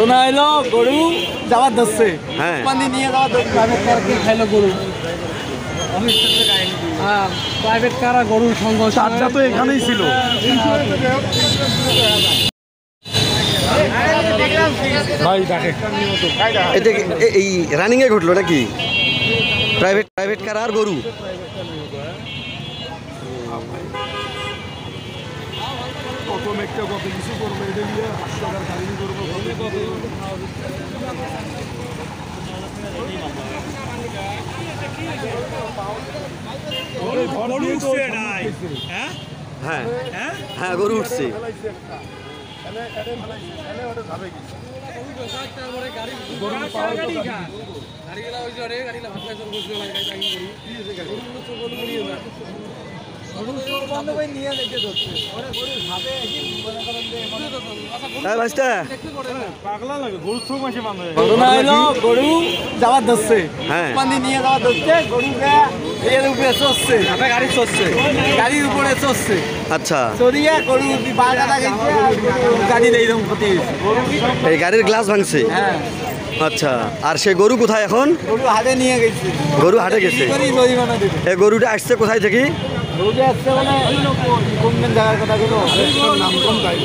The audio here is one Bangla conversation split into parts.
শোনা এলো গরু যাওয়ার ধরছে, হ্যাঁ পানি নিয়ে যাওয়ার ধরছে, খাইলো গরু। হ্যাঁ, প্রাইভেট কার আর গরুর সঙ্গ চারটা তো এখানেই ছিল। ভাই দেখে এটা এই রানিং এ ঘটলো নাকি? প্রাইভেট কার আর গরু। কত মেঘটা কত কিছু করবো, এটা নিয়ে হাসপাতাল খালি করবো কত। হ্যাঁ হ্যাঁ গরু উঠছে। শোনা এলো গরু যাওয়ার ধরছে, হ্যাঁ পানি নিয়ে যাওয়ার ধরছে, গরুকে এর উপরে চড়ছে, গাড়ি চড়ছে, গাড়ির উপরে চড়ছে, আচ্ছা চড়িয়ে গরু বাগাটা গেছে, গাড়ির এইরকম ক্ষতি হয়েছে। এই গাড়ির গ্লাস ভাঙছে। হ্যাঁ, আচ্ছা, আর সে গরু কোথায় এখন? গরু হাটে নিয়ে গেছে, গরু হাটে গেছে। জরিমানা দেবে। এই গরুটা আসছে কোথায় থেকে? গরুটা আসছে মানে কোন জায়গার কথা গুলো নামকন তাই,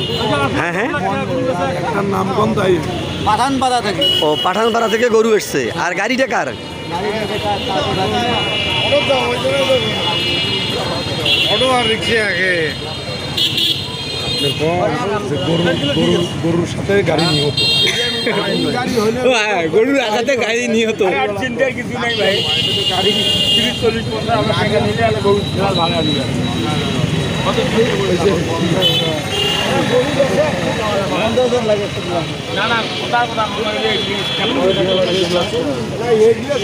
হ্যাঁ হ্যাঁ একটা নামকন তাই। পাঠানপাড়া থেকে। ও পাঠানপাড়া থেকে গরু এসছে। আর গাড়িটা কার? অটো আর রিক্সা আগে গরুর সাথে গাড়ি নিহত। গরুর আঘাতে গাড়ি নিহত। চিন্তার কিছু নাই ভাই, গাড়ি 30-40-50 টাকা নিলে আর গরু ভাঙা দিয়ে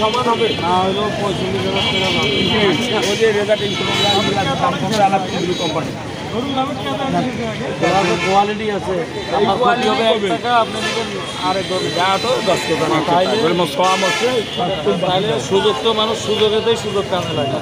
সমান হবে না, হলো 45,000 কোম্পানি কোয়ালিটি আছে। আপনি আরে যা তো 10 টাকা সুযোগ তো মানুষ সুযোগেতেই সুযোগ কাজে লাগে।